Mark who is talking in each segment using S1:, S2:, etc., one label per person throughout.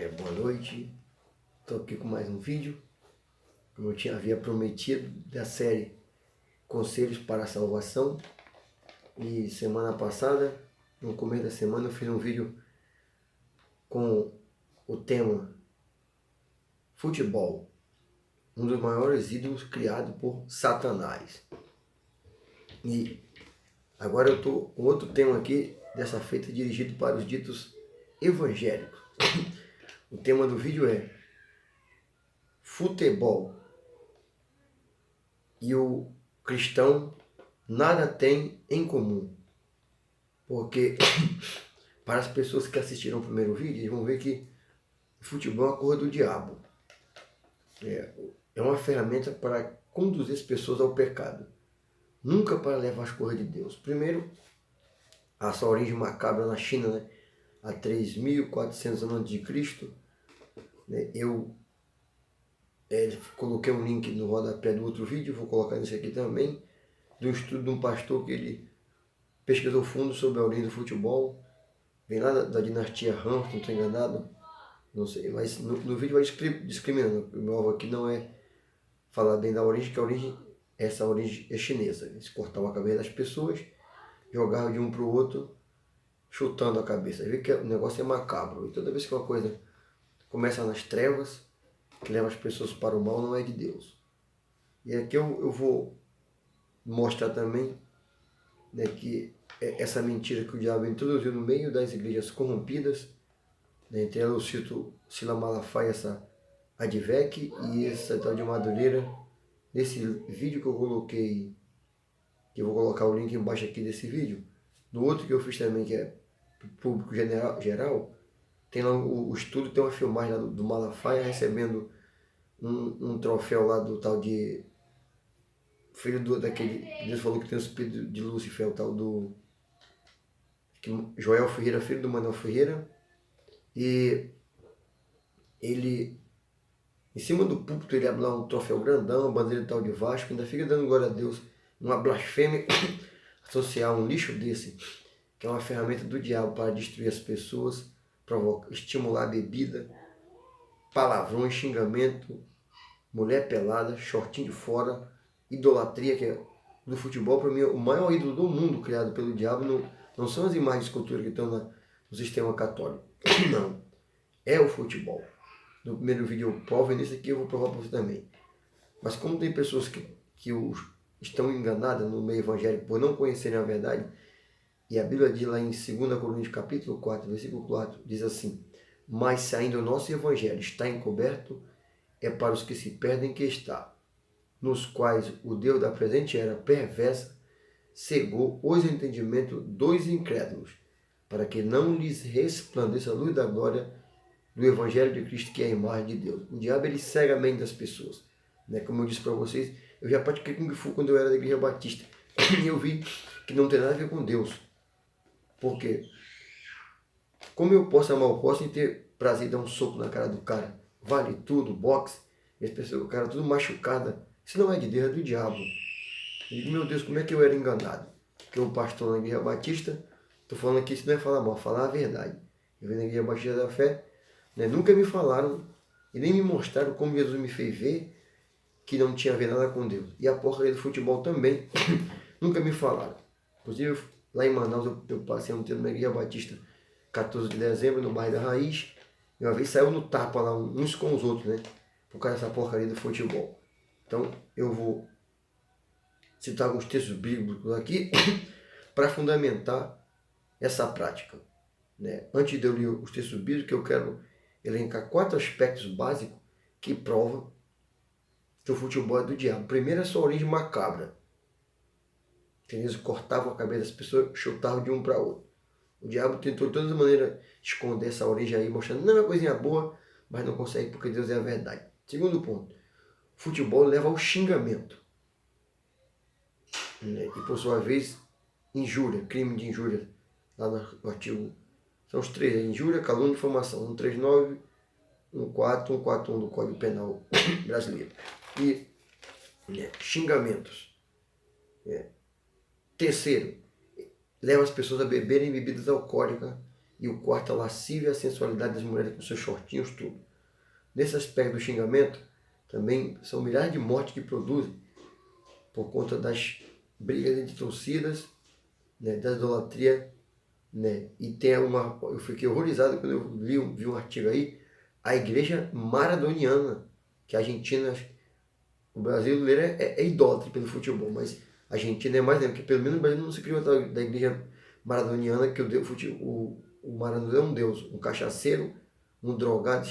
S1: Boa noite, estou aqui com mais um vídeo, como eu havia prometido, da série Conselhos para a Salvação. E semana passada, no começo da semana, eu fiz um vídeo com o tema Futebol, um dos maiores ídolos criado por Satanás. E agora eu estou com outro tema aqui, dessa feita dirigido para os ditos evangélicos. O tema do vídeo é Futebol e o cristão nada tem em comum. Porque para as pessoas que assistiram o primeiro vídeo, eles vão ver que futebol é uma coisa do diabo. É uma ferramenta para conduzir as pessoas ao pecado, nunca para levar as coisas de Deus. Primeiro, a sua origem macabra na China, né? Há 3.400 anos de Cristo. Eu coloquei um link no rodapé do outro vídeo, vou colocar nesse aqui também, do estudo de um pastor que ele pesquisou fundo sobre a origem do futebol. Vem lá da dinastia Han, se não estou enganado, não sei, mas no vídeo vai discriminando. O meu alvo aqui não é falar bem da origem, que essa origem é chinesa. Eles cortavam a cabeça das pessoas, jogavam de um para o outro, chutando a cabeça. Vê que o negócio é macabro. E toda vez que uma coisa começa nas trevas, que leva as pessoas para o mal, não é de Deus. E aqui eu vou mostrar também, né, que essa mentira que o diabo introduziu no meio das igrejas corrompidas, né, entre elas eu cito Sila Malafaia, essa Advec e essa tal de Madureira. Nesse vídeo que eu coloquei, que eu vou colocar o link embaixo aqui desse vídeo, no outro que eu fiz também, que é público geral, tem lá o estudo, tem uma filmagem lá do Malafaia recebendo um troféu lá do tal de filho daquele, Deus falou que tem o espírito de Lúcifer, o tal do Joel Ferreira, filho do Manuel Ferreira. E ele, em cima do púlpito, ele abre lá um troféu grandão, uma bandeira tal de Vasco, ainda fica dando glória a Deus. Uma blasfêmia associar um lixo desse, que é uma ferramenta do diabo para destruir as pessoas, estimular a bebida, palavrões, xingamento, mulher pelada, shortinho de fora, idolatria, que é do futebol. Para mim, o maior ídolo do mundo criado pelo diabo não são as imagens de escultura que estão no sistema católico. Não. É o futebol. No primeiro vídeo eu provo, e nesse aqui eu vou provar para você também. Mas como tem pessoas que estão enganadas no meio evangélico por não conhecerem a verdade, e a Bíblia diz lá em 2 Coríntios capítulo 4, versículo 4, diz assim: mas se ainda o nosso evangelho está encoberto, é para os que se perdem que está, nos quais o Deus da presente era perversa cegou os entendimentos dos incrédulos, para que não lhes resplandeça a luz da glória do Evangelho de Cristo, que é a imagem de Deus. O diabo, ele cega a mente das pessoas, né? Como eu disse para vocês, eu já pratiquei Kung Fu quando eu era da Igreja Batista, e eu vi que não tem nada a ver com Deus. Por quê? Como eu posso amar o posse e ter prazer em dar um soco na cara do cara? Vale tudo, boxe, e as pessoas, o cara tudo machucada. Isso não é de Deus, é do diabo. Eu digo, meu Deus, como é que eu era enganado? Porque o pastor na Igreja Batista, estou falando aqui, isso não é falar mal, falar a verdade. Eu venho na Igreja Batista da Fé, né? Nunca me falaram e nem me mostraram como Jesus me fez ver que não tinha a ver nada com Deus. E a porcaria do futebol também, nunca me falaram. Inclusive, lá em Manaus, eu passei um tempo na Igreja Batista, 14 de dezembro, no bairro da Raiz, e uma vez saiu no tapa lá, uns com os outros, né? Por causa dessa porcaria do futebol. Então, eu vou citar alguns textos bíblicos aqui para fundamentar essa prática, né? Antes de eu ler os textos bíblicos, eu quero elencar 4 aspectos básicos que provam que o futebol é do diabo. Primeiro, é a sua origem macabra. Eles cortavam a cabeça das pessoas, chutavam de um para outro. O diabo tentou de todas as maneiras esconder essa origem aí, mostrando não é uma coisinha boa, mas não consegue porque Deus é a verdade. Segundo ponto, futebol leva ao xingamento, né? E por sua vez, injúria, crime de injúria, lá no artigo, são os 3, injúria, calúnia e difamação, 139, 14, 141 do Código Penal brasileiro. E xingamentos. Terceiro, leva as pessoas a beberem bebidas alcoólicas E o quarto, a lascívia e a sensualidade das mulheres com seus shortinhos, tudo. Nesse aspecto do xingamento, também são milhares de mortes que produzem por conta das brigas entre torcidas, né, da idolatria, né? E tem eu fiquei horrorizado quando eu vi um artigo aí, a igreja maradoniana, que a Argentina, o brasileiro é idólatra pelo futebol, mas a Argentina é mais, né? Porque pelo menos o Brasil não se criou da igreja maradoniana, que o Maradona é um deus, um cachaceiro, um drogado,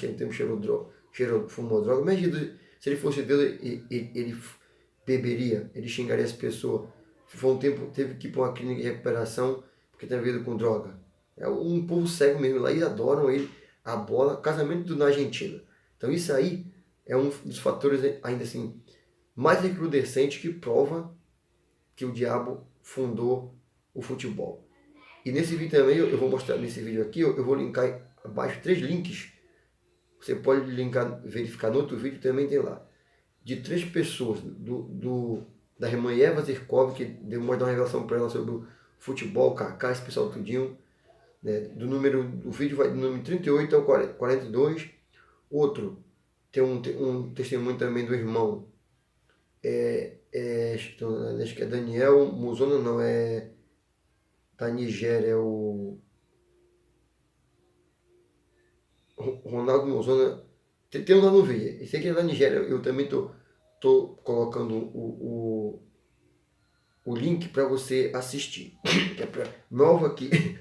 S1: fumou droga. Imagina, se ele fosse Deus, ele beberia, ele xingaria as pessoas. Foi um tempo, teve que ir para uma clínica de recuperação, porque tem havido com droga. É um povo cego mesmo, lá eles adoram ele, a bola, casamento na Argentina. Então isso aí é um dos fatores, ainda assim, mais recrudescente que prova que o diabo fundou o futebol. E nesse vídeo também, eu vou mostrar nesse vídeo aqui, eu vou linkar abaixo 3 links. Você pode linkar, verificar no outro vídeo, também tem lá. De 3 pessoas, da irmã Eva Zirkov, que deu uma revelação para ela sobre o futebol, Kaká, esse pessoal tudinho. Né? O vídeo vai do número 38 ao 42. Outro, tem um testemunho também do irmão. Acho que é Daniel Muzona, não, é da Nigéria, é o Ronaldo Muzona. Tem um lá no vídeo. Esse aqui é da Nigéria, eu também tô colocando o link para você assistir. Meu alvo aqui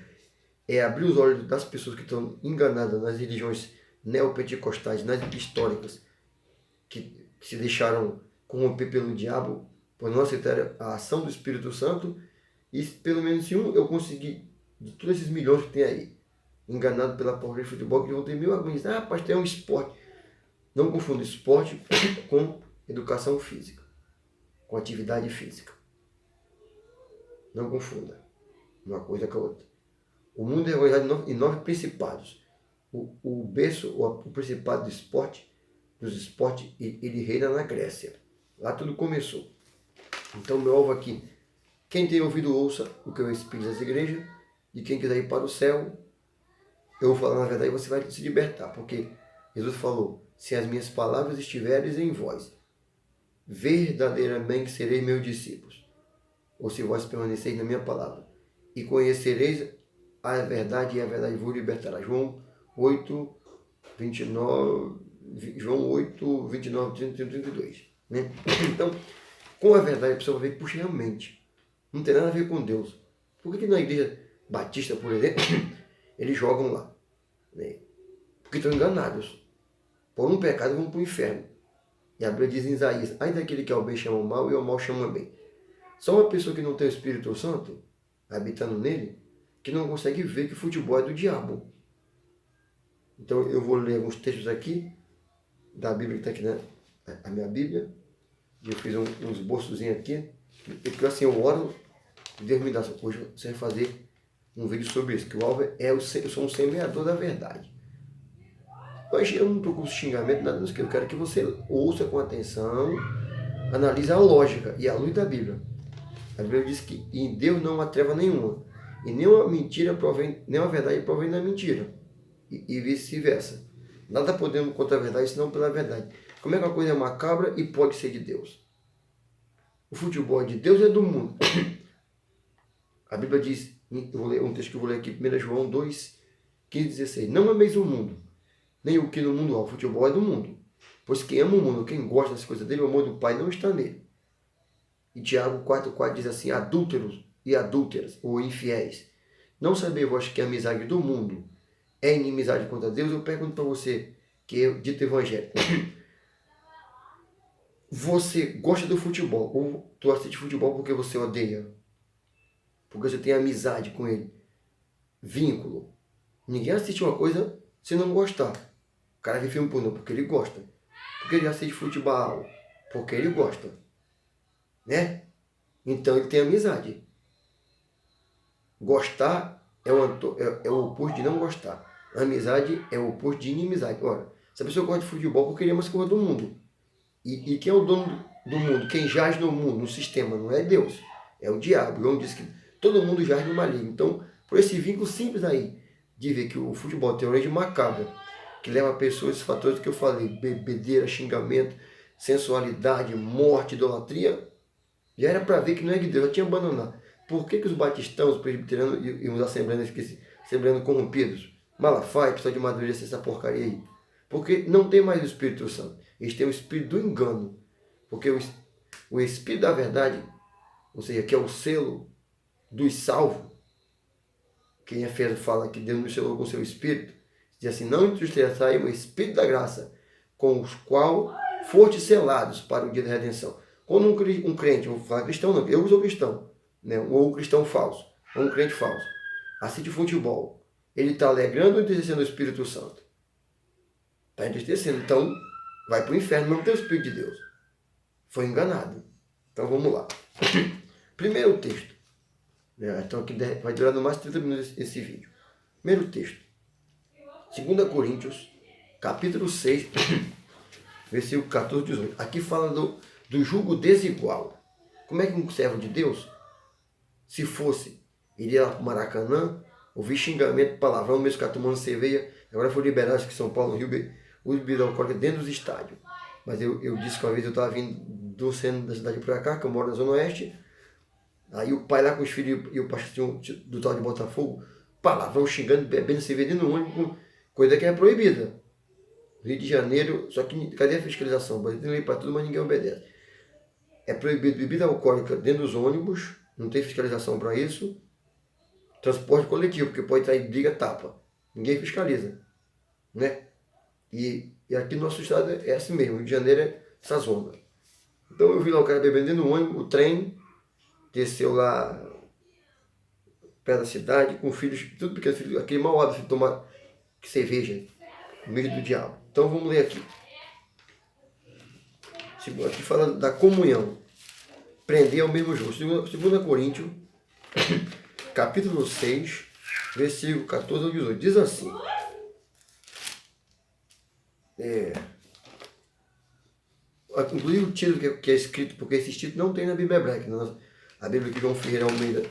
S1: é abrir os olhos das pessoas que estão enganadas nas religiões neopentecostais, nas históricas, que se deixaram corromper pelo diabo, por não aceitar a ação do Espírito Santo. E pelo menos se eu conseguir, de todos esses milhões que tem aí, enganado pela porra de futebol, que vão ter mil argumentos. Ah, pastor, é um esporte. Não confunda esporte com educação física, com atividade física. Não confunda uma coisa com a outra. O mundo é organizado em 9 principados. O berço, o principado dos esportes, ele reina na Grécia. Lá tudo começou. Então, meu alvo aqui, quem tem ouvido, ouça o que eu explico das igrejas, e quem quiser ir para o céu, eu vou falar na verdade, você vai se libertar, porque Jesus falou, se as minhas palavras estiveres em vós, verdadeiramente sereis meus discípulos, ou se vós permaneceis na minha palavra, e conhecereis a verdade, e a verdade vos libertará. João 8, 29, 30, 32. Né? Então, com a verdade, a pessoa vai ver que, puxa, realmente, não tem nada a ver com Deus. Por que na igreja batista, por exemplo, eles jogam lá? Né? Porque estão enganados. Por um pecado vão para o inferno. E a Bíblia diz em Isaías, ai daquele que ao bem chama o mal e ao mal chama bem. Só uma pessoa que não tem o Espírito Santo habitando nele, que não consegue ver que o futebol é do diabo. Então eu vou ler alguns textos aqui da Bíblia que está aqui, né? A minha Bíblia. Eu fiz um esboçozinho aqui. Porque assim eu oro, Deus me dá. Hoje você vai fazer um vídeo sobre isso, que o alvo eu sou um semeador da verdade. Mas eu não procuro xingamento, nada disso que eu quero que você ouça com atenção, analise a lógica e a luz da Bíblia. A Bíblia diz que em Deus não há treva nenhuma, e nenhuma mentira provém, nenhuma verdade provém da mentira, e vice-versa. Nada podemos contra a verdade, senão pela verdade. Como é que uma coisa é macabra e pode ser de Deus? O futebol é de Deus e é do mundo. A Bíblia diz, eu vou ler um texto que eu vou ler aqui, 1 João 2, 15, 16. Não ameis o mundo, nem o que no mundo há. O futebol é do mundo. Pois quem ama o mundo, quem gosta das coisas dele, o amor do Pai não está nele. E Tiago 4,4 diz assim, adúlteros e adúlteras, ou infiéis, não sabeis vós que a amizade do mundo é inimizade contra Deus? Eu pergunto para você, que é dito evangelho. Você gosta do futebol, ou tu assiste futebol porque você odeia? Porque você tem amizade com ele. Vínculo. Ninguém assiste uma coisa se não gostar. O cara vê filme pornô porque ele gosta. Porque ele assiste futebol porque ele gosta. Né? Então ele tem amizade. Gostar é o oposto de não gostar. Amizade é o oposto de inimizade. Ora, se a pessoa gosta de futebol porque ele ama as coisas do mundo. E quem é o dono do mundo? Quem jaz no mundo, no sistema, não é Deus. É o diabo. João diz que todo mundo jaz no maligno. Então, por esse vínculo simples aí, de ver que o futebol tem origem macabra, que leva a pessoas esses fatores que eu falei, bebedeira, xingamento, sensualidade, morte, idolatria, já era para ver que não é de Deus, já tinha abandonado. Por que os batistãos, os presbiterianos e os assembleanos corrompidos, Malafaia, pessoal de Madureira, essa porcaria aí? Porque não tem mais o Espírito Santo. Eles têm o Espírito do engano. Porque o Espírito da verdade, ou seja, que é o selo dos salvos, quem é Efésios fala que Deus nos selou com o seu Espírito, diz assim, não entristeçai o Espírito da graça, com os qual foste selados para o dia da redenção. Quando um crente, vou falar cristão não, eu sou cristão, né? Ou um cristão falso, ou um crente falso, assiste futebol, ele está alegrando ou entristecendo o Espírito Santo? Está entristecendo, então vai para o inferno, não tem o Espírito de Deus. Foi enganado. Então vamos lá. Primeiro texto. Então aqui vai durar no máximo 30 minutos esse vídeo. Primeiro texto. 2 Coríntios, capítulo 6, versículo 14 e 18. Aqui fala do jugo desigual. Como é que um servo de Deus, se fosse, iria lá para o Maracanã, ouvir xingamento, palavrão, mesmo ficar tomando cerveja, agora foi liberado, acho que São Paulo, no Rio, o bebida alcoólica dentro dos estádios. Mas eu disse que uma vez eu estava vindo do centro da cidade para cá, que eu moro na Zona Oeste, aí o pai lá com os filhos e o pastor do tal de Botafogo, palavrão, xingando, bebendo cerveja dentro do ônibus, coisa que é proibida. Rio de Janeiro, só que cadê a fiscalização? O Brasil tem lei para tudo, mas ninguém obedece. É proibido bebida alcoólica dentro dos ônibus, não tem fiscalização para isso. Transporte coletivo, porque pode estar em briga, tapa. Ninguém fiscaliza, né? E aqui no nosso estado é assim mesmo, Rio de Janeiro é essa zona. Então eu vi lá o cara bebendo dentro do ônibus, o trem, desceu lá perto da cidade, com filhos, tudo pequeno, aquele mau hábito de tomar cerveja, meio do diabo. Então vamos ler aqui. Aqui fala da comunhão. Prender ao mesmo jogo. 2 Coríntios, capítulo 6, versículo 14 ao 18. Diz assim. Inclusive o título que é escrito, porque esse título não tem na Bíblia hebraica. A Bíblia que João Ferreira Almeida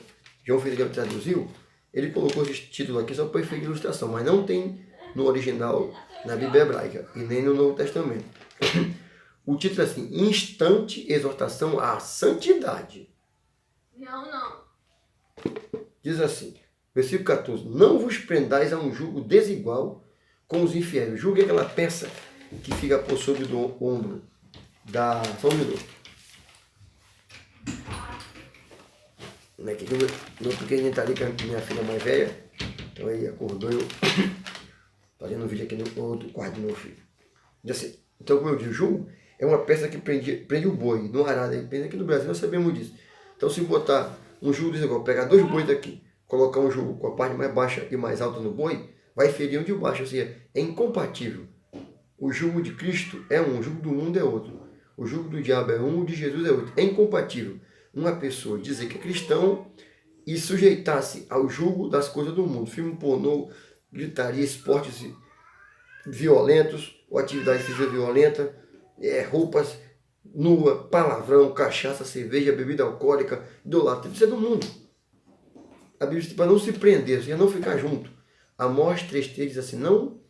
S1: traduziu, ele colocou esse título aqui só para efeito de ilustração, mas não tem no original na Bíblia hebraica e nem no Novo Testamento. O título é assim, Instante Exortação à Santidade.
S2: Não.
S1: Diz assim, versículo 14, não vos prendais a um jugo desigual com os infiéis. O jugo é aquela peça que fica por sobre do ombro da... Só um minuto. Meu pequenininho está ali com a minha filha mais velha, então aí acordou eu fazendo um vídeo aqui no outro quarto do meu filho. Diz assim, então como eu disse, o jugo é uma peça que prende o boi no arado. Aqui no Brasil nós sabemos disso. Então se botar um jugo desigual, pegar dois bois daqui, colocar um jugo com a parte mais baixa e mais alta no boi, vai ferir um de baixo, ou seja, é incompatível. O jugo de Cristo é um, o jugo do mundo é outro. O jugo do diabo é um, o de Jesus é outro. É incompatível uma pessoa dizer que é cristão e sujeitar-se ao jugo das coisas do mundo. Filme pornô, gritaria, esportes violentos, ou atividade física violenta, roupas nua, palavrão, cachaça, cerveja, bebida alcoólica, idolatria, isso é do mundo. A Bíblia diz para não se prender, ou seja, não ficar junto. Amós 3,3 diz assim, não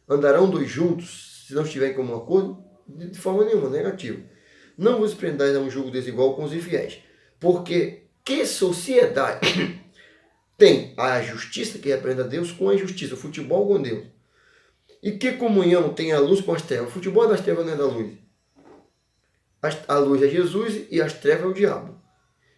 S1: andarão dois juntos se não estiverem em comum acordo, de forma nenhuma, negativa. Não vos prendais a um jugo desigual com os infiéis, porque que sociedade tem a justiça que representa Deus com a injustiça, o futebol com Deus? E que comunhão tem a luz com as trevas? O futebol é das trevas, não é da luz. A luz é Jesus e as trevas é o diabo.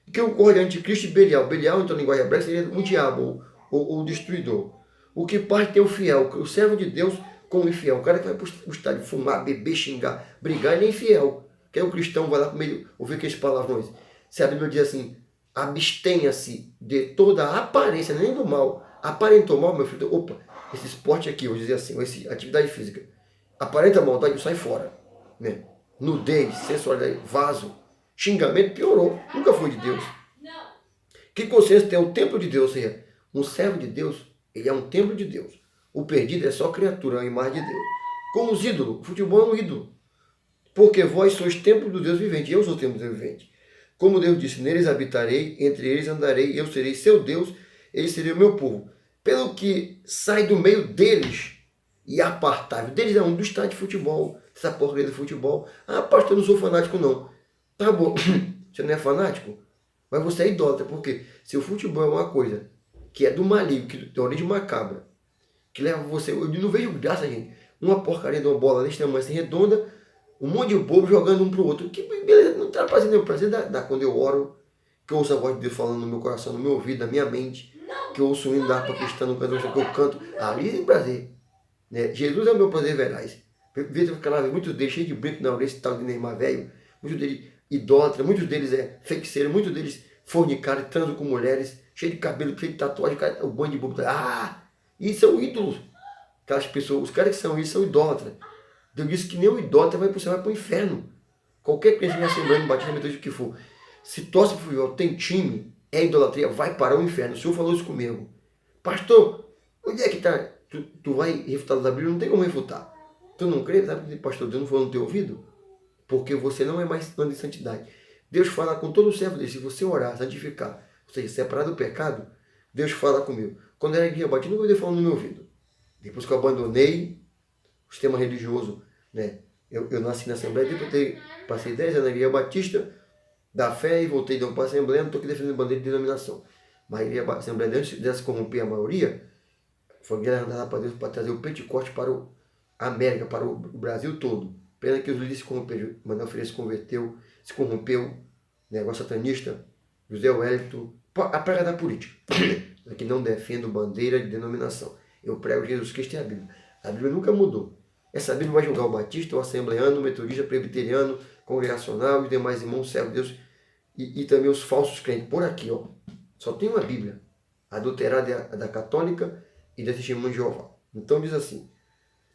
S1: E que ocorre anticristo e Belial? Belial, então, em linguagem hebraica, seria o diabo, ou o destruidor. O que parte tem o fiel, o servo de Deus com o infiel. O cara que vai para o estádio fumar, beber, xingar, brigar, ele é infiel. Que é o cristão, vai lá comer, ouvir aqueles palavrões. Se a Bíblia diz assim, abstenha-se de toda a aparência, nem do mal. Aparentou mal, meu filho, opa, esse esporte aqui, eu vou dizer assim, essa atividade física, aparenta maldade, sai fora. Né? Nudez, sensualidade, vaso, xingamento, piorou, nunca foi de Deus. Que consciência tem o templo de Deus, ou seja, um servo de Deus, ele é um templo de Deus. O perdido é só criatura, é uma imagem de Deus. Como os ídolos, o futebol é um ídolo. Porque vós sois templo do Deus vivente, eu sou o templo do Deus vivente. Como Deus disse, neles habitarei, entre eles andarei, eu serei seu Deus, eles serão o meu povo. pelo que sai do meio deles e apartável. Deles é um do estádio de futebol, essa porcaria do futebol. Ah, pastor, eu não sou fanático não. Tá bom, você não é fanático? Mas você é idólatra, porque se o futebol é uma coisa que é do maligno, que tem origem macabra, que leva você... Eu não vejo graça, gente. Uma porcaria de uma bola desse tamanho assim, redonda, um monte de bobo jogando um pro outro. Que beleza, não tá fazendo o prazer da quando eu oro, que eu ouço a voz de Deus falando no meu coração, no meu ouvido, na minha mente, que eu ouço o hino da harpa cristã no canto, que eu canto. Ali tem prazer. Né? Jesus é o meu prazer veraz. Veja aquela vez, muitos deles cheios de brinco na orelha, esse tal de Neymar velho, muitos deles idólatras, muitos deles feiticeiros, muitos deles fornicaram, transam com mulheres, cheio de cabelo, cheio de tatuagem, o bando de bobo. Ah! Isso é o ídolo. Aquelas pessoas, os caras que são isso são idólatras. Deus disse que nem o idólatra vai para o céu, vai para o inferno. Qualquer crente na Assembleia, no Batista, Metodista, o que for. Se torce para o futebol, tem time, é idolatria, vai para o inferno. O Senhor falou isso comigo. Pastor, onde é que está? Tu vai refutar da Bíblia? Não tem como refutar. Tu não crê? Sabe que pastor Deus não falou no teu ouvido? Porque você não é mais anda em santidade. Deus fala com todo o servo dele. Se você orar, santificar, ou seja, separar do pecado, Deus fala comigo. Quando eu era igreja batida, não vou falando no meu ouvido. Depois que eu abandonei o sistema religioso, né? Eu nasci na Assembleia, depois passei 10 anos na Igreja Batista da Fé e voltei de para a Assembleia, não estou aqui defendendo bandeira de denominação. Mas a Igreja Assembleia, antes de se corromper a maioria, foi guerra para Deus para trazer o Pentecoste para a América, para o Brasil todo. Pena que os líderes se corromperam. Manuel Freire se converteu, se corrompeu, negócio satanista, José Wellington, a praga da política. Que não defendo bandeira de denominação. Eu prego Jesus Cristo e a Bíblia. A Bíblia nunca mudou. Essa Bíblia vai julgar o batista, o assembleano, o metodista, o presbiteriano, congregacional, os demais irmãos, servos de Deus e também os falsos crentes. Por aqui, ó, só tem uma Bíblia. A adulterada é a da católica e da testemunha de Jeová. Então diz assim,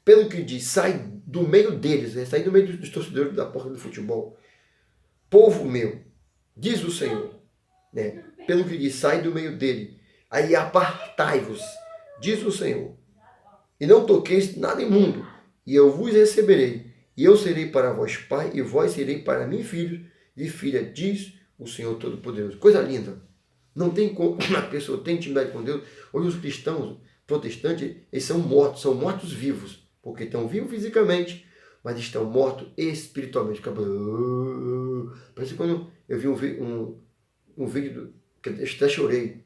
S1: pelo que diz, sai do meio deles, né? Sai do meio dos torcedores da porta do futebol. Povo meu, diz o Senhor, né? Pelo que diz, sai do meio dele. Aí apartai-vos, diz o Senhor, e não toqueis nada imundo, e eu vos receberei, e eu serei para vós pai, e vós serei para mim filho e filha, diz o Senhor Todo-Poderoso. Coisa linda. Não tem como a pessoa ter intimidade com Deus. Hoje os cristãos protestantes, eles são mortos vivos, porque estão vivos fisicamente, mas estão mortos espiritualmente. Parece que quando eu vi um vídeo, que eu até chorei,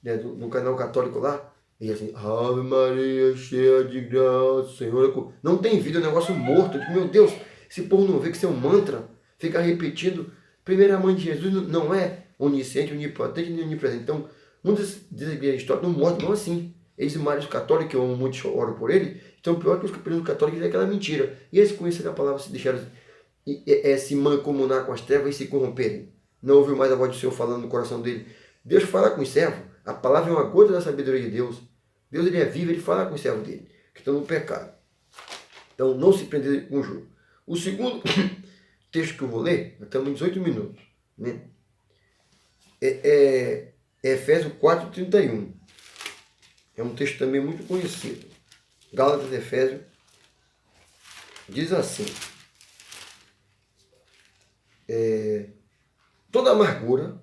S1: né, no canal católico lá, e assim, Ave Maria, cheia de graça, Senhor. Não tem vida, é um negócio morto. Eu digo, meu Deus, esse povo não vê que isso é um mantra, fica repetindo. Primeira mãe de Jesus não é onisciente, onipotente nem onipresente. Então, muitas das igrejas históricas não mostram assim. Eles, os católicos, que eu amo muito, oram por ele, estão pior que os católicos, é aquela mentira. E eles conheceram a palavra, se deixaram se mancomunar com as trevas e se corromperem. Não ouviu mais a voz do Senhor falando no coração dele. Deus fala com os servos. A palavra é uma gota da sabedoria de Deus. Deus ele é vivo, ele fala com os servos dele, que estão no pecado. Então, não se prender com o jogo. O segundo texto que eu vou ler, estamos em 18 minutos, né? É Efésios 4:31. É um texto também muito conhecido. Gálatas, Efésios, diz assim, toda amargura,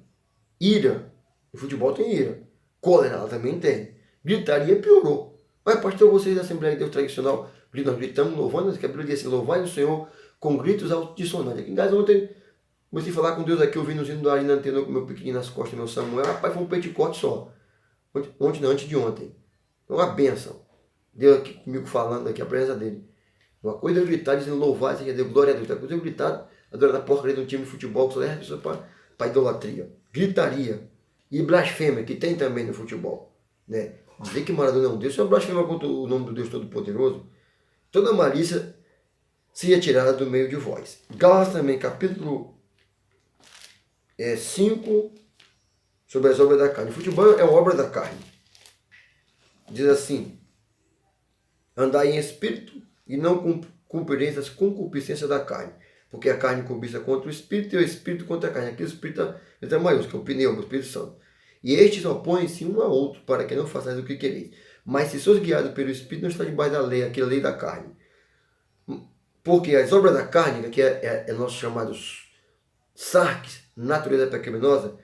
S1: ira, o futebol tem ira, cólera ela também tem, gritaria piorou. Mas pastor, vocês da Assembleia de Deus tradicional, nós gritamos, louvando, que a Bíblia diz assim, louvai o Senhor com gritos altissonantes. Aqui em casa ontem, comecei a falar com Deus aqui, ouvindo os hinos do Arina Antenor com meu pequenininho nas costas, meu Samuel, rapaz, foi um peticote só. Ontem não, antes de ontem. Uma bênção. Deus aqui comigo falando aqui, a presença dele. Uma coisa é eu gritar, dizendo louvai, seja Deus, glória a Deus. Outra coisa é eu gritar, adorando a porcaria de um time de futebol, que só leva a pessoa para idolatria. Gritaria. E blasfêmia, que tem também no futebol. Né? Dizer que Maradona é um Deus, isso é uma blasfêmia contra o nome do Deus Todo-Poderoso. Toda malícia seria tirada do meio de vós. Gálatas também, capítulo 5, sobre as obras da carne. O futebol é uma obra da carne. Diz assim, andai em espírito e não cumprireis as concupiscências da carne. Porque a carne cobiça contra o espírito e o espírito contra a carne. Aqui o espírito é maiúsculo, é o pneuma, o Espírito Santo. E estes opõem-se um ao outro para que não façais o que quereis. Mas se sois guiados pelo espírito, não está debaixo da lei, aquela lei da carne. Porque as obras da carne, que é nossos chamados sarques, natureza pecaminosa,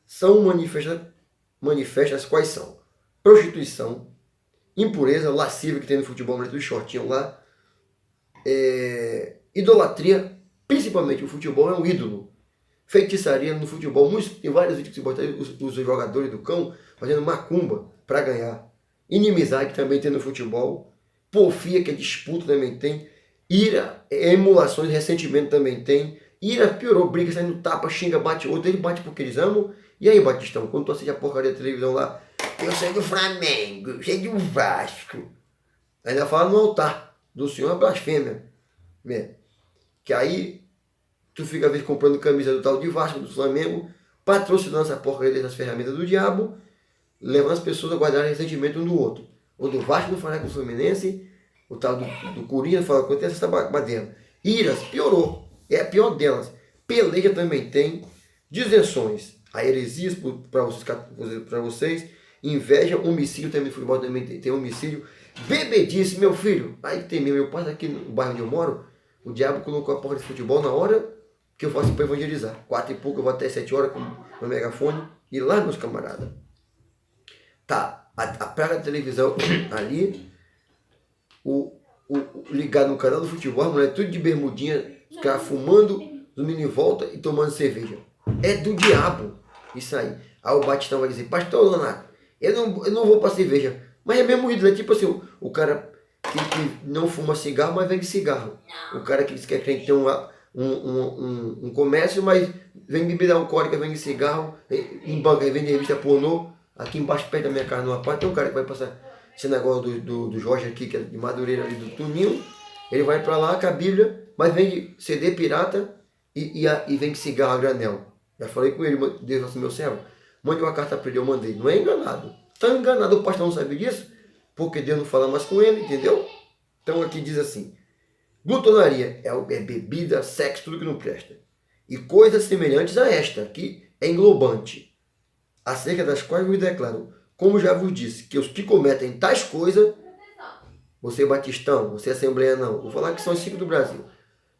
S1: são manifestas quais são. prostituição, impureza, lascívia que tem no futebol, do shortinho lá, idolatria, principalmente o futebol é um ídolo. Feitiçaria no futebol, tem vários vídeos que se botam os jogadores do cão fazendo macumba para ganhar. Inimizade também tem no futebol, porfia que é disputa também tem, ira, emulações, ressentimento também tem, ira piorou, briga, saindo tapa, xinga, bate outro, ele bate porque eles amam. E aí, Batistão, quando tu assiste a porcaria da televisão lá, eu sou do Flamengo, eu sou do Vasco. Ainda fala no altar do Senhor, é blasfêmia. Né? Que aí tu fica às vezes comprando camisa do tal de Vasco, do Flamengo, patrocinando essa porcaria dessas ferramentas do diabo, levando as pessoas a guardarem ressentimento um do outro. O do Vasco não fala com o Fluminense, o tal do Corinthians fala com essa baderna. Iras, piorou. É a pior delas. Peleja também tem. Disenções. A heresias para vocês. Inveja, homicídio também no futebol também tem homicídio. Bebedice, meu filho. Aí tem meu pai aqui no bairro onde eu moro. O diabo colocou a porta de futebol na hora que eu faço para evangelizar. 4 e pouco, eu vou até 7 horas com o megafone. E lá, meus camaradas, tá a praga da televisão ali, ligado no canal do futebol, a mulher tudo de bermudinha, os caras fumando, os meninos em volta e tomando cerveja. É do diabo isso aí. Aí o Batistão vai dizer, pastor Leonardo, eu não vou para cerveja. Mas é mesmo ídolo, é tipo assim, o cara que não fuma cigarro, mas vende cigarro. O cara que diz que é crente tem um comércio, mas vende bebida alcoólica, vende cigarro, em banca vende revista pornô. Aqui embaixo, perto da minha casa, numa parte, tem um cara que vai passar esse negócio do Jorge aqui, que é de Madureira ali do Tuninho. Ele vai para lá com a Bíblia, mas vende CD pirata e vende cigarro a granel. Já falei com ele, Deus assim, meu servo, mande uma carta para ele, eu mandei. Não é enganado. Está enganado, o pastor não sabe disso, porque Deus não fala mais com ele, entendeu? Então aqui diz assim, glutonaria é bebida, sexo, tudo que não presta. E coisas semelhantes a esta, que é englobante, acerca das quais vos declaro, como já vos disse, que os que cometem tais coisas, você batistão, você assembleia não, vou falar que são os 5 do Brasil,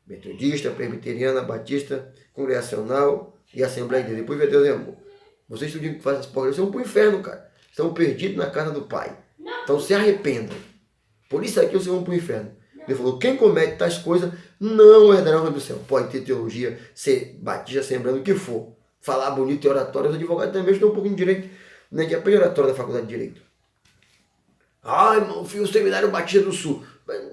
S1: metodista, presbiteriana, batista, congregacional e assembleia de Deus. Depois vê Deus é amor. Vocês estudam que fazem as porcarias, vocês vão para o inferno, cara. Estão perdidos na casa do Pai. Então se arrependam. Por isso aqui vocês vão para o inferno. Ele falou, quem comete tais coisas não herdará o reino do céu. Pode ter teologia, ser batista, assembleando, o que for. Falar bonito e oratório, os advogados também estão um pouquinho de direito, né, que aprende oratório da faculdade de direito. Ai, meu filho, o seminário Batista do Sul.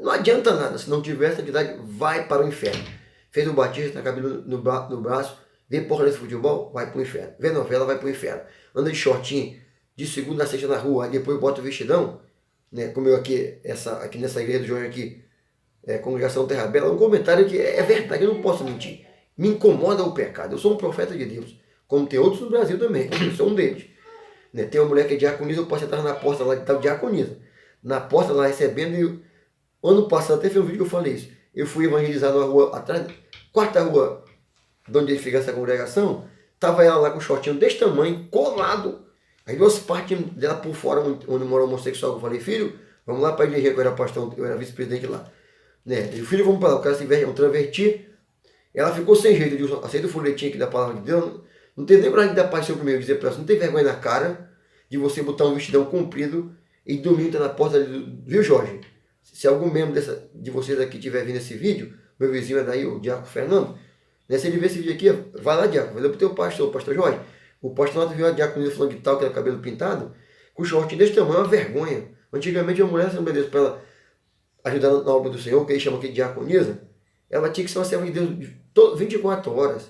S1: Não adianta nada, se não tiver essa atividade, vai para o inferno. Fez o Batista, tá cabelo no braço, vê porra desse futebol, vai para o inferno. Vê novela, vai para o inferno. Anda de shortinho, de segunda a sexta na rua, aí depois bota o vestidão, né, como eu aqui nessa igreja do Jorge aqui, Congregação Terra Bela, um comentário que é verdade, eu não posso mentir. Me incomoda o pecado, eu sou um profeta de Deus, como tem outros no Brasil também, eu sou um deles. Né? Tem uma mulher que é diaconisa, eu posso entrar na porta lá de tal diaconisa, na porta lá recebendo, e ano passado até fez um vídeo que eu falei isso, eu fui evangelizar na rua atrás, quarta rua, de onde fica essa congregação, estava ela lá com um shortinho desse tamanho, colado, aí duas partes dela por fora, onde mora o homossexual, eu falei, filho, vamos lá para a igreja, que eu era pastor, eu era vice-presidente lá. Né? E o filho, vamos para lá, o cara se veste, um travesti. Ela ficou sem jeito, de aceita o folhetinho aqui da palavra de Deus, não teve nem coragem de dar paz seu primeiro, dizer para ela, não tem vergonha na cara de você botar um vestidão comprido e domingo tá na porta ali, viu, Jorge? Se algum membro de vocês aqui tiver vindo esse vídeo, meu vizinho é daí, o Diácono Fernando, né, se ele ver esse vídeo aqui, vai lá, Diácono, vai lá pro teu pastor, o pastor Jorge, o pastor lá viu a diaconisa falando de tal, que era cabelo pintado, com short desse tamanho, é uma vergonha. Antigamente uma mulher, Assembleia de Deus, para ela ajudar na obra do Senhor, que eles chamam aqui de diaconisa, ela tinha que ser uma serva de Deus 24 horas.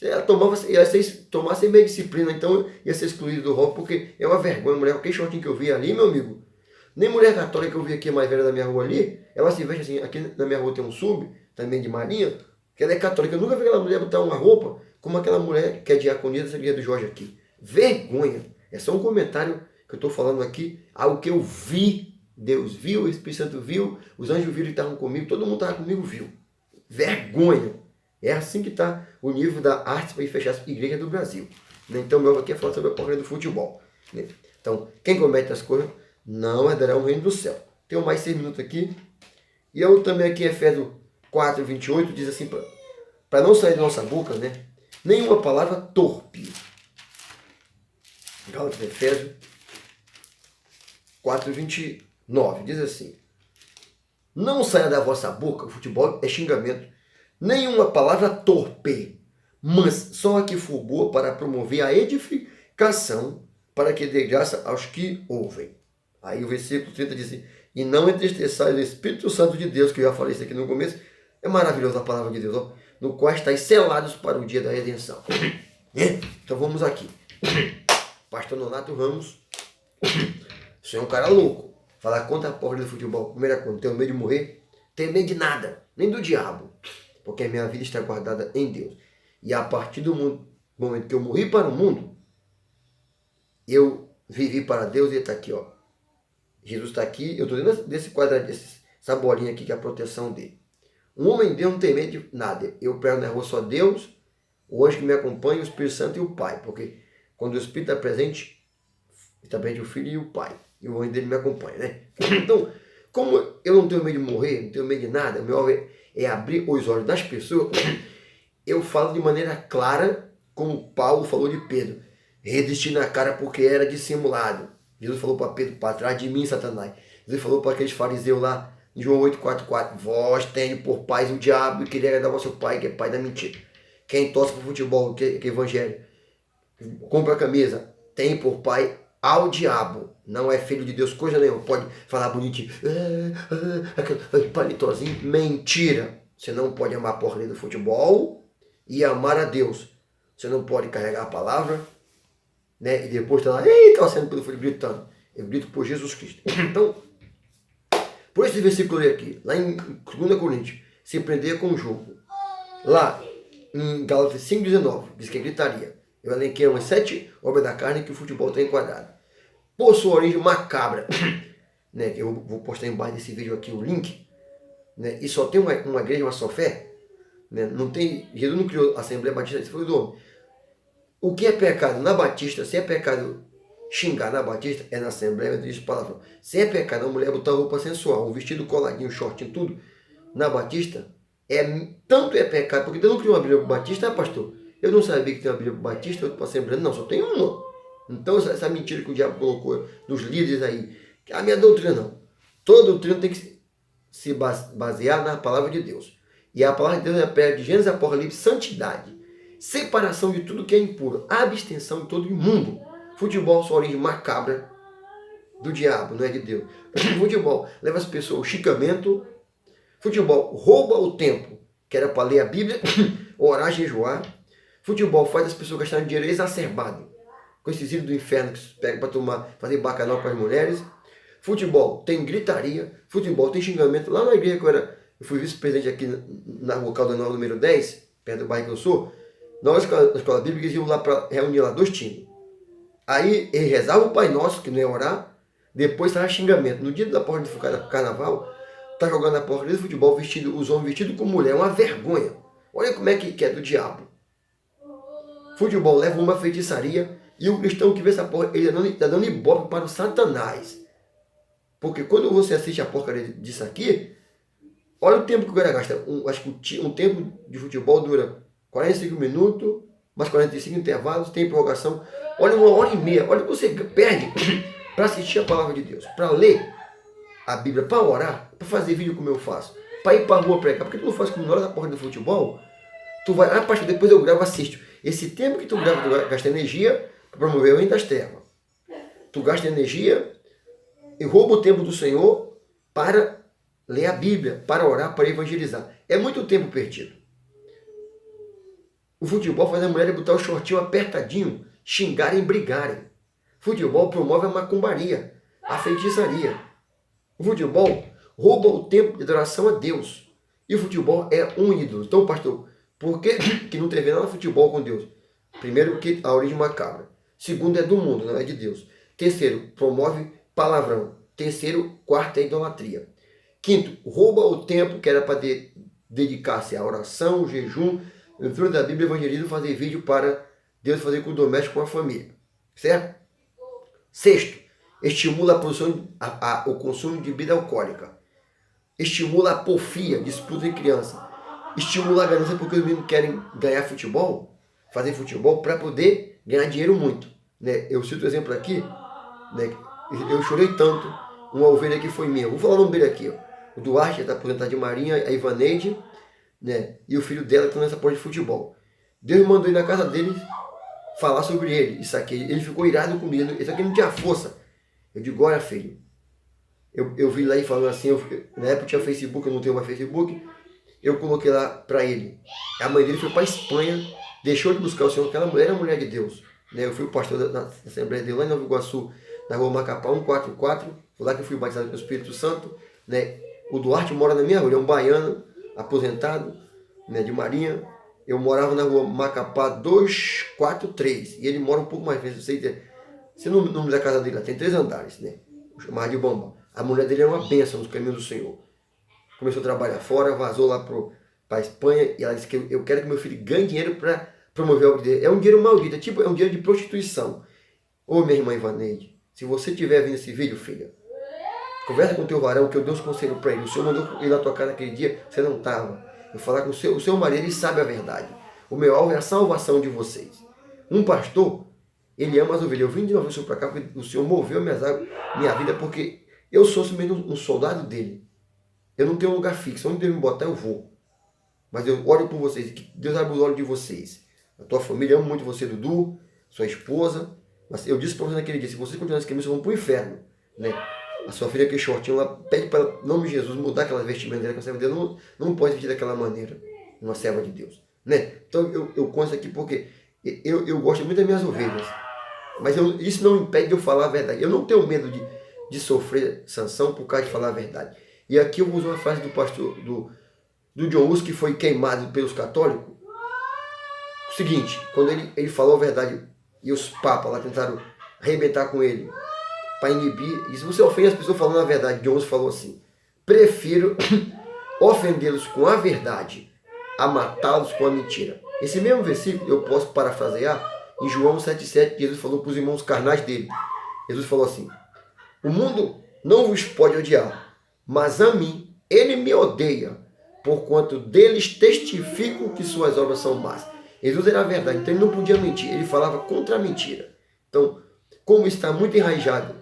S1: Ela tomar sem meio disciplina, então ia ser excluído do rol, porque é uma vergonha. Mulher, aquele shortinho que eu vi ali, meu amigo, nem mulher católica que eu vi aqui, mais velha da minha rua ali, ela se veste assim, aqui na minha rua tem um sub, também de marinha, que ela é católica. Eu nunca vi aquela mulher botar uma roupa como aquela mulher que é diaconisa dessa igreja do Jorge aqui. Vergonha. É só um comentário que eu estou falando aqui, algo que eu vi. Deus viu, o Espírito Santo viu, os anjos viram que estavam comigo, todo mundo estava comigo, viu. Vergonha. É assim que está o nível da arte para fechar as igrejas do Brasil. Então, meu aqui é falar sobre a porcaria do futebol. Então, quem comete as coisas não herdará o reino do céu. Tenho mais 6 minutos aqui. E eu também aqui, Efésios 4, 28, diz assim, para não sair da nossa boca, né? Nenhuma palavra torpe. Gálatas, Efésios 4:29, diz assim: não saia da vossa boca, o futebol é xingamento, nenhuma palavra torpe, mas só a que for boa para promover a edificação, para que dê graça aos que ouvem. Aí o versículo 30 diz assim: e não entristeçais o Espírito Santo de Deus, que eu já falei isso aqui no começo, é maravilhosa a palavra de Deus, ó, no qual estáis selados para o dia da redenção. Então vamos aqui. Pastor Nonato Ramos, você é um cara louco. Falar contra a porra do futebol. Primeira coisa, tenho medo de morrer? Tenho medo de nada, nem do diabo. Porque a minha vida está guardada em Deus. E a partir do momento que eu morri para o mundo, eu vivi para Deus e ele está aqui, ó. Jesus está aqui, eu estou dentro desse quadradinho, essa bolinha aqui que é a proteção dele. Um homem de Deus não tem medo de nada. Eu prego na rua só Deus, o anjo que me acompanha, o Espírito Santo e o Pai. Porque quando o Espírito está presente o Filho e o Pai. E o anjo dele me acompanha, né? Então, como eu não tenho medo de morrer, não tenho medo de nada, o meu alvo é abrir os olhos das pessoas, eu falo de maneira clara, como Paulo falou de Pedro. Resisti na cara porque era dissimulado. Jesus falou para Pedro: para trás de mim, Satanás. Jesus falou para aqueles fariseus lá, em João 8,44, vós tendes por pais o diabo e querer agradar vosso pai, que é pai da mentira. Quem torce para o futebol, que é evangelho, compra a camisa, tem por pai ao diabo. Não é filho de Deus, coisa nenhuma. Pode falar bonitinho, aquele palitozinho. Mentira. Você não pode amar a porra do futebol e amar a Deus. Você não pode carregar a palavra, né? E depois tá lá, torcendo pelo futebol, gritando. Eu grito por Jesus Cristo. Então, por esse versículo aqui, lá em 2 Coríntios, se prender com o jogo. Lá em Gálatas 5,19, diz que gritaria. Eu elenquei umas 7 obras da carne que o futebol está enquadrado. Por sua origem macabra, né, que eu vou postar embaixo desse vídeo aqui o link, né, e só tem uma igreja, uma só fé, né, não tem, Jesus não criou a Assembleia Batista, isso foi do homem. O que é pecado na Batista, se é pecado xingar na Batista, é na Assembleia, diz palavrão. Se é pecado a mulher botar roupa sensual, um vestido coladinho, um shortinho, tudo, na Batista, tanto é pecado, porque Deus não criou uma Bíblia para Batista, pastor? Eu não sabia que tem uma Bíblia para Batista, outra para Assembleia, não, só tem uma. Então essa mentira que o diabo colocou nos líderes aí, a minha doutrina não. Toda doutrina tem que se basear na palavra de Deus. E a palavra de Deus é de Gênesis, Apocalipse, santidade, separação de tudo que é impuro, abstenção de todo imundo. Futebol, sua origem macabra do diabo, não é de Deus. Futebol leva as pessoas ao xingamento. Futebol rouba o tempo, que era para ler a Bíblia, orar, jejuar. Futebol faz as pessoas gastarem dinheiro exacerbado, com esses ídolos do inferno que se pega para fazer bacanal para as mulheres. Futebol tem gritaria, futebol tem xingamento. Lá na igreja que eu fui vice-presidente aqui na rua Caldanal número 10, perto do bairro que eu sou, na escola bíblica eles iam lá para reunir lá 2 times. Aí eles rezavam o Pai Nosso, que não é orar, depois estava xingamento. No dia da porta de carnaval, tá jogando a porta de futebol, os homens vestidos como mulher, uma vergonha. Olha como é que é do diabo. Futebol leva uma feitiçaria e o cristão que vê essa porra, ele está dando ibope para o Satanás. Porque quando você assiste a porcaria disso aqui, olha o tempo que o cara gasta. Acho que um tempo de futebol dura 45 minutos, mais 45 intervalos, tem prorrogação. Olha, 1h30. Olha o que você perde para assistir a palavra de Deus, para ler a Bíblia, para orar, para fazer vídeo como eu faço, para ir para a rua pregar. Porque tu não faz como na hora da porra do futebol, tu vai, pastor, depois eu gravo, assisto. Esse tempo que tu grava, tu gasta energia para promover o reino das trevas. Tu gasta energia e rouba o tempo do Senhor para ler a Bíblia, para orar, para evangelizar. É muito tempo perdido. O futebol faz a mulher botar o shortinho apertadinho, xingarem e brigarem. Futebol promove a macumbaria, a feitiçaria. O futebol rouba o tempo de adoração a Deus. E o futebol é um ídolo. Então, pastor, por que não tem nada de futebol com Deus? Primeiro, que a origem macabra. Segundo, é do mundo, não é de Deus. Terceiro, promove palavrão. Terceiro, quarto, é idolatria. Quinto, rouba o tempo que era para dedicar-se à oração, jejum, leitura da Bíblia, evangelismo, fazer vídeo para Deus, fazer com o doméstico, com a família. Certo? Sexto, estimula a produção, o consumo de bebida alcoólica. Estimula a porfia, disputa de criança. Estimula a ganância porque os meninos querem ganhar futebol, fazer futebol para poder ganhar dinheiro muito. Né? Eu cito o exemplo aqui, né, Eu chorei tanto, uma ovelha que foi minha. Vou falar o nome dele aqui, ó. O Duarte, está aposentado de Marinha, a Ivaneide, né? E o filho dela que está nessa porta de futebol. Deus mandou ir na casa dele falar sobre ele. Isso aqui, ele ficou irado comigo. Isso aqui não tinha força. Eu digo, olha, filho. Eu vi lá e falando assim, na época tinha Facebook, eu não tenho mais Facebook. Eu coloquei lá para ele. A mãe dele foi para a Espanha, deixou de buscar o Senhor, aquela mulher era mulher de Deus. Né? Eu fui o pastor da Assembleia dele lá em Nova Iguaçu, na rua Macapá 144. Foi lá que eu fui batizado com o Espírito Santo. Né? O Duarte mora na minha rua, ele é um baiano, aposentado, né, de Marinha. Eu morava na rua Macapá 243. E ele mora um pouco mais, você não o nome da casa dele lá, tem 3 andares, né? Chamado de Bamba. A mulher dele era uma bênção nos caminhos do Senhor. Começou a trabalhar fora, vazou lá para a Espanha e ela disse que eu quero que meu filho ganhe dinheiro para promover a obra dele. É um dinheiro maldito, é um dinheiro de prostituição. Ô minha irmã Ivaneide, se você estiver vendo esse vídeo, filha, conversa com o teu varão que eu dei uns conselhos para ele. O Senhor mandou ir na tua casa naquele dia, você não estava. Eu falar com o seu marido, ele sabe a verdade. O meu alvo é a salvação de vocês. Um pastor, ele ama as ovelhas. Eu vim de Nova Iguaçu para cá porque o Senhor moveu minha vida, porque eu sou simplesmente um soldado dele. Eu não tenho um lugar fixo. Onde Deus me botar, eu vou. Mas eu oro por vocês. Que Deus abra os olhos de vocês. A tua família, eu amo muito você, Dudu, sua esposa. Mas eu disse para você naquele dia, se vocês continuarem nesse caminho, vocês vão para o inferno. Né? A sua filha, aquele shortinho lá, pede para, em nome de Jesus, mudar aquelas vestimentas dela, que a serva de Deus não pode vestir daquela maneira. Uma serva de Deus. Né? Então eu conto isso aqui porque eu gosto muito das minhas ovelhas. Mas isso não impede de eu falar a verdade. Eu não tenho medo de sofrer sanção por causa de falar a verdade. E aqui eu uso uma frase do pastor, do John Hus, que foi queimado pelos católicos. O seguinte, quando ele falou a verdade e os papas lá tentaram arrebentar com ele para inibir, e se você ofende as pessoas falando a verdade, John Hus falou assim: prefiro ofendê-los com a verdade a matá-los com a mentira. Esse mesmo versículo eu posso parafrasear em João 7,7, Jesus falou para os irmãos carnais dele. Jesus falou assim: o mundo não vos pode odiar, mas a mim ele me odeia, porquanto deles testifico que suas obras são más. Jesus era a verdade, então ele não podia mentir, ele falava contra a mentira. Então, como está muito enraizado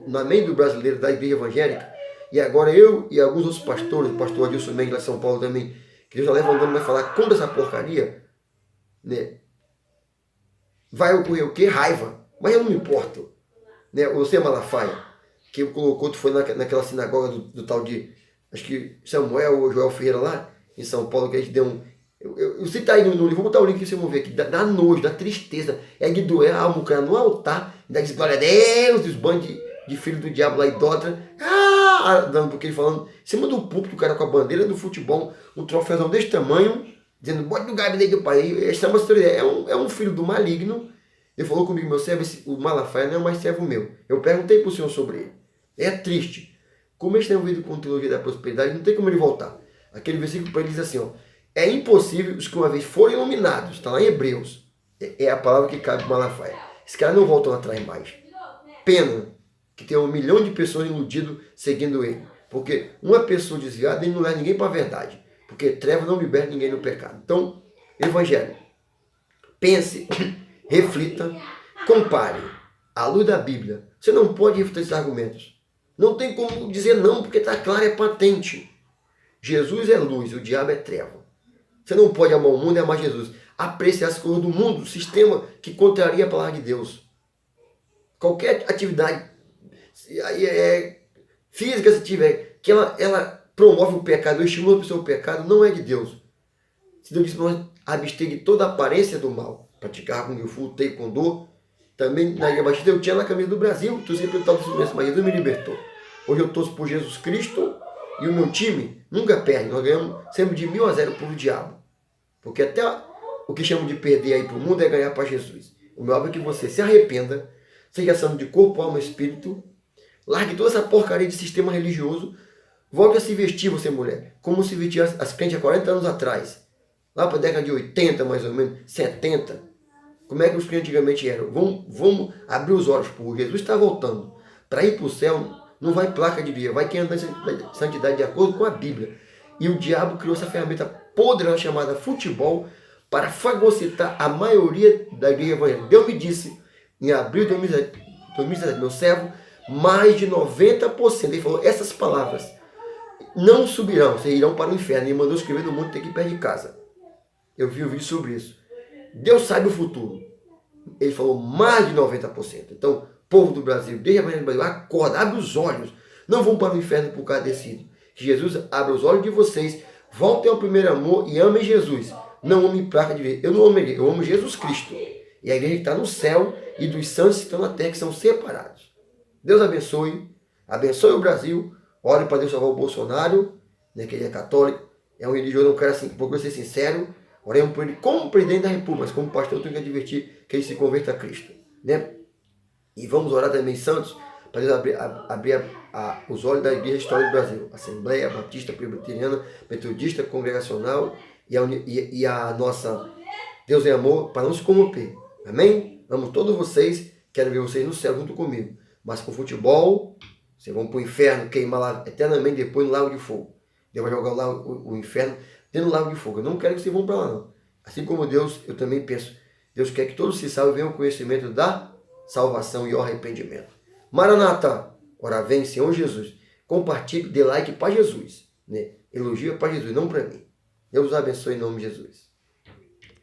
S1: na mente do brasileiro, da igreja evangélica, e agora eu e alguns outros pastores, o pastor Adilson Mendes lá de São Paulo também, que Deus está levantando para falar contra essa porcaria, né? Vai ocorrer o quê? Raiva. Mas eu não me importo. Né? Você, Malafaia, que colocou, tu foi naquela sinagoga do tal de, acho que Samuel ou Joel Ferreira lá, em São Paulo, que a gente deu um... Você está aí no livro, vou botar o link que vocês vão ver aqui. Dá nojo, dá tristeza. É de doer a alma, o cara no altar, ainda diz glória a Deus, os bandos de filho do diabo lá, idólatra. Dando porque ele falando, em cima do púlpito, o cara com a bandeira do futebol, um troféuzão desse tamanho, dizendo, bote no gabinete do pai. Essa é um filho do maligno. Ele falou comigo, meu servo, o Malafaia não é mais servo meu. Eu perguntei para o Senhor sobre ele. É triste. Como eles têm ouvido com teologia da prosperidade, não tem como ele voltar. Aquele versículo para ele diz assim, ó: é impossível os que uma vez foram iluminados, está lá em Hebreus, é a palavra que cabe para Malafaia. Esses caras não voltam atrás mais. Pena que tem 1 milhão de pessoas iludidas seguindo ele. Porque uma pessoa desviada, ele não leva ninguém para a verdade. Porque treva não liberta ninguém do pecado. Então, evangelho, pense, reflita, compare à luz da Bíblia. Você não pode refutar esses argumentos. Não tem como dizer não, porque está claro, é patente. Jesus é luz, o diabo é treva. Você não pode amar o mundo e amar Jesus. Apreciar as coisas do mundo, o sistema que contraria a palavra de Deus. Qualquer atividade física, se tiver, que ela promove o pecado, estimula a pessoa ao pecado, não é de Deus. Se Deus disse para nós abster de toda a aparência do mal, praticar Kung Fu, Taekwondo, também na Ilha Batista eu tinha na camisa do Brasil, tu sempre estava doença, mas Jesus me libertou. Hoje eu torço por Jesus Cristo e o meu time nunca perde, nós ganhamos sempre de 1000-0 por o diabo. Porque até o que chamam de perder aí para o mundo é ganhar para Jesus. O meu alvo é que você se arrependa, seja santo de corpo, alma e espírito, largue toda essa porcaria de sistema religioso, volte a se vestir, você mulher, como se vestia as crentes há 40 anos atrás, lá para a década de 80 mais ou menos, 70. Como é que os crentes antigamente eram? Vamos abrir os olhos, por Jesus está voltando. Para ir para o céu, não vai placa de dia, vai quem anda em santidade de acordo com a Bíblia. E o diabo criou essa ferramenta poderosa chamada futebol para fagocitar a maioria da igreja evangélica. Deus me disse, em abril de 2017, meu servo, mais de 90%. Ele falou essas palavras: não subirão, vocês irão para o inferno. Ele mandou escrever no mundo tem aqui perto de casa. Eu vi um vídeo sobre isso. Deus sabe o futuro. Ele falou mais de 90%. Então, povo do Brasil, desde a manhã do Brasil, acorda, abre os olhos. Não vão para o inferno por causa desse ídolo. Que Jesus abra os olhos de vocês, voltem ao primeiro amor e amem Jesus. Não amem placa de ver. Eu não amo ele, eu amo Jesus Cristo. E a igreja está no céu e dos santos que estão na terra, que são separados. Deus abençoe. Abençoe o Brasil. Ore para Deus salvar o Bolsonaro, né, que ele é católico. É um religioso, um cara assim, procura ser sincero. Oremos por ele como presidente da República, mas como pastor eu tenho que advertir que ele se converta a Cristo. Né? E vamos orar também, santos, para Deus abrir os olhos da Igreja Histórica do Brasil. Assembleia Batista, Presbiteriana, Metodista, Congregacional e a nossa Deus é amor, para não se corromper. Amém? Amo todos vocês, quero ver vocês no céu junto comigo. Mas com futebol, vocês vão para o inferno, queimar lá eternamente depois no lago de fogo. Deus vai jogar o inferno dentro do lago de fogo. Eu não quero que vocês vão para lá, não. Assim como Deus, eu também penso, Deus quer que todos se salvem e venham ao conhecimento da salvação e ao arrependimento. Maranata, ora vem, Senhor Jesus. Compartilhe, dê like para Jesus. Né? Elogia para Jesus, não para mim. Deus os abençoe em nome de Jesus.